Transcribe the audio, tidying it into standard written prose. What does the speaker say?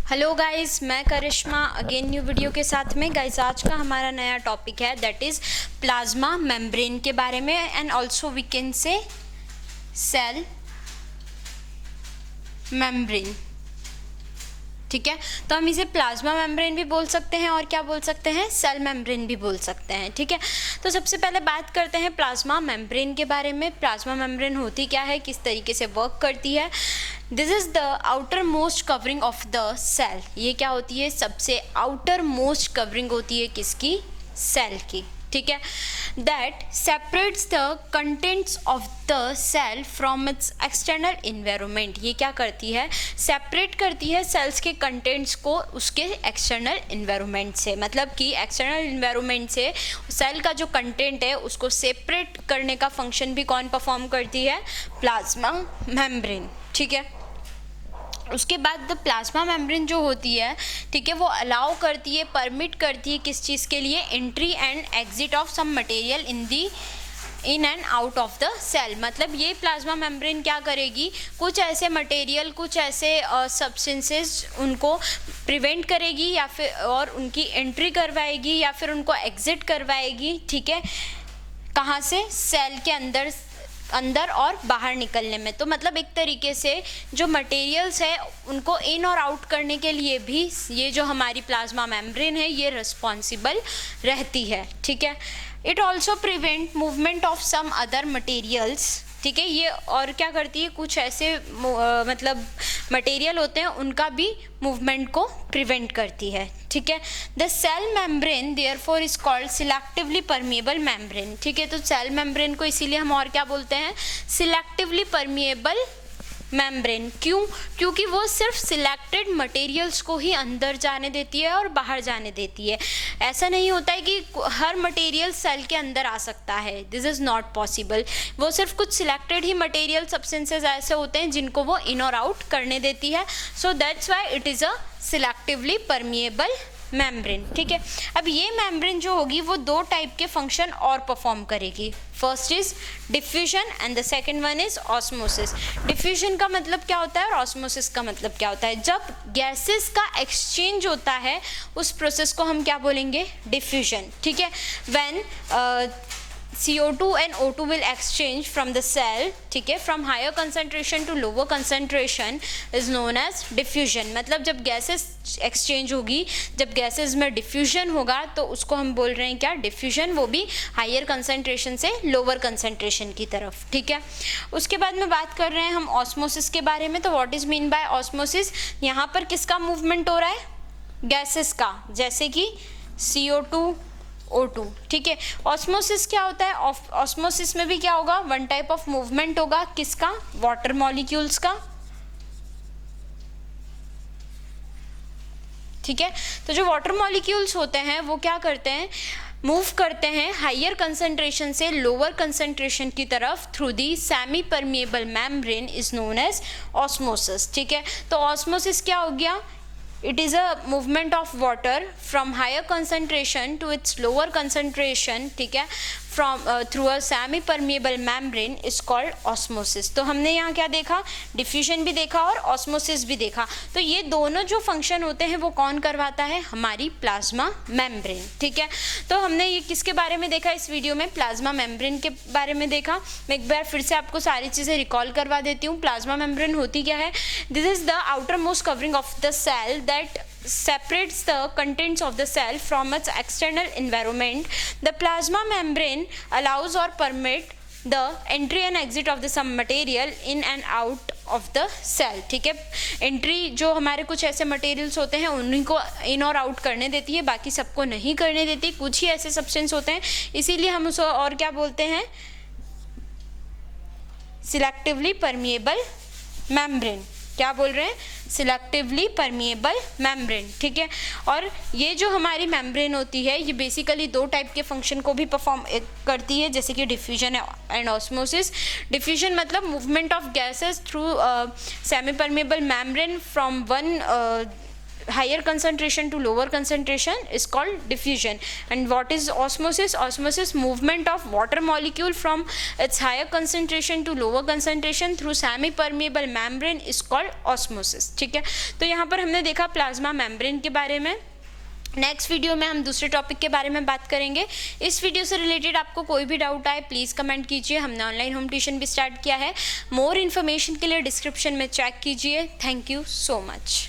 Hello guys, मैं करिश्मा again new video के साथ में। गाइस आज का हमारा नया टॉपिक है दैट इज़ प्लाज्मा मेम्ब्रेन के बारे में and also we can say cell membrane. ठीक है, तो हम इसे प्लाज्मा मेम्ब्रेन भी बोल सकते हैं और क्या बोल सकते हैं, सेल मेम्ब्रेन भी बोल सकते हैं। ठीक है, तो सबसे पहले बात करते हैं प्लाज्मा मेम्ब्रेन के बारे में। प्लाज्मा मेम्ब्रेन होती क्या है, किस तरीके से वर्क करती है। This is the outermost covering of the cell. ये क्या होती है, सबसे आउटर मोस्ट कवरिंग होती है किसकी, सेल की। ठीक है, that separates the contents of the cell from its external environment. ये क्या करती है, सेपरेट करती है सेल्स के कंटेंट्स को उसके एक्सटर्नल इन्वायरमेंट से। मतलब कि एक्सटर्नल इन्वायरमेंट से सेल का जो कंटेंट है उसको सेपरेट करने का फंक्शन भी कौन परफॉर्म करती है, प्लाज्मा मेम्ब्रेन। ठीक है, उसके बाद द प्लाज्मा मेम्ब्रेन जो होती है, ठीक है, वो अलाउ करती है, परमिट करती है किस चीज़ के लिए, entry and exit of some material in and out of the cell. मतलब ये प्लाज्मा मेम्ब्रेन क्या करेगी, कुछ ऐसे मटेरियल, कुछ ऐसे सब्सटेंसेस उनको प्रिवेंट करेगी या फिर और उनकी एंट्री करवाएगी या फिर उनको एग्जिट करवाएगी। ठीक है, कहाँ से, सेल के अंदर और बाहर निकलने में। तो मतलब एक तरीके से जो मटेरियल्स है उनको इन और आउट करने के लिए भी ये जो हमारी प्लाज्मा मेम्ब्रेन है ये रिस्पॉन्सिबल रहती है। ठीक है, it also prevent movement of some other materials. ठीक है, ये और क्या करती है, कुछ ऐसे मतलब मटेरियल होते हैं उनका भी मूवमेंट को प्रिवेंट करती है। ठीक है, the cell membrane therefore is called selectively permeable membrane. ठीक है, तो सेल मेम्ब्रेन को इसीलिए हम और क्या बोलते हैं, सिलेक्टिवली परमिएबल मेम्ब्रेन। क्यों, क्योंकि वो सिर्फ सिलेक्टेड मटेरियल्स को ही अंदर जाने देती है और बाहर जाने देती है। ऐसा नहीं होता है कि हर मटेरियल सेल के अंदर आ सकता है, दिस इज़ नॉट पॉसिबल। वो सिर्फ कुछ सिलेक्टेड ही मटेरियल सब्सटेंसेस ऐसे होते हैं जिनको वो इन और आउट करने देती है। So that's why it is a selectively permeable membrane. ठीक है, अब ये मेम्ब्रेन जो होगी वो दो टाइप के फंक्शन और परफॉर्म करेगी। First is diffusion and the second one is osmosis. Diffusion का मतलब क्या होता है और ऑस्मोसिस का मतलब क्या होता है, जब गैसेस का एक्सचेंज होता है उस प्रोसेस को हम क्या बोलेंगे, डिफ्यूजन। ठीक है, when CO2 and O2 will exchange from the cell, ठीक है, from higher concentration to lower concentration is known as diffusion। मतलब जब गैसेस एक्सचेंज होगी, जब गैसेस में डिफ्यूजन होगा तो उसको हम बोल रहे हैं क्या, डिफ्यूजन, वो भी हायर कंसंट्रेशन से लोअर कंसंट्रेशन की तरफ। ठीक है, उसके बाद में बात कर रहे हैं हम ऑस्मोसिस के बारे में। तो what is mean by osmosis, यहाँ पर किसका मूवमेंट हो रहा है, गैसेस का, जैसे कि CO2 O2। ठीक है, ऑस्मोसिस क्या होता है, ऑस्मोसिस में भी क्या होगा, वन टाइप ऑफ मूवमेंट होगा, किसका, वाटर मॉलिक्यूल्स का। ठीक है, तो जो वाटर मॉलिक्यूल्स होते हैं वो क्या करते हैं, मूव करते हैं हाइयर कंसंट्रेशन से लोअर कंसंट्रेशन की तरफ through the semi permeable membrane is known as osmosis. ठीक है, तो ऑस्मोसिस क्या हो गया, it is a movement of water from higher concentration to its lower concentration, ठीक है, from through a semi permeable membrane is called osmosis। तो हमने यहाँ क्या देखा, डिफ्यूजन भी देखा और ऑस्मोसिस भी देखा। तो ये दोनों जो फंक्शन होते हैं वो कौन करवाता है, हमारी प्लाज्मा मेम्ब्रेन। ठीक है, तो हमने ये किसके बारे में देखा इस वीडियो में, प्लाज्मा मेम्ब्रेन के बारे में देखा। मैं एक बार फिर से आपको सारी चीज़ें रिकॉल करवा देती हूँ। प्लाज्मा मेम्ब्रेन होती क्या है, this is the outermost covering of the cell that separates the contents of the cell from its external environment. The plasma membrane allows or permit the entry and exit of the some material in and out of the cell। ठीक है, entry जो हमारे कुछ ऐसे materials होते हैं उन्हीं को इन और आउट करने देती है, बाकी सबको नहीं करने देती। कुछ ही ऐसे सब्सटेंस होते हैं, इसीलिए हम उसको और क्या बोलते हैं, सिलेक्टिवली परमिएबल मेम्ब्रेन। क्या बोल रहे हैं, सिलेक्टिवली परमिएबल मेम्ब्रेन। ठीक है, और ये जो हमारी मेम्ब्रेन होती है ये बेसिकली दो टाइप के फंक्शन को भी परफॉर्म करती है, जैसे कि डिफ्यूजन एंड ऑस्मोसिस। डिफ्यूजन मतलब movement of gases through semi permeable membrane from one higher concentration to lower concentration is called diffusion. And what is osmosis? Osmosis, movement of water molecule from its higher concentration to lower concentration through semi permeable membrane is called osmosis. ठीक है, तो यहाँ पर हमने देखा plasma membrane के बारे में। नेक्स्ट वीडियो में हम दूसरे टॉपिक के बारे में बात करेंगे। इस वीडियो से रिलेटेड आपको कोई भी डाउट आए प्लीज़ कमेंट कीजिए। हमने ऑनलाइन होम ट्यूशन भी स्टार्ट किया है, मोर इन्फॉर्मेशन के लिए डिस्क्रिप्शन में चेक कीजिए। Thank you so much.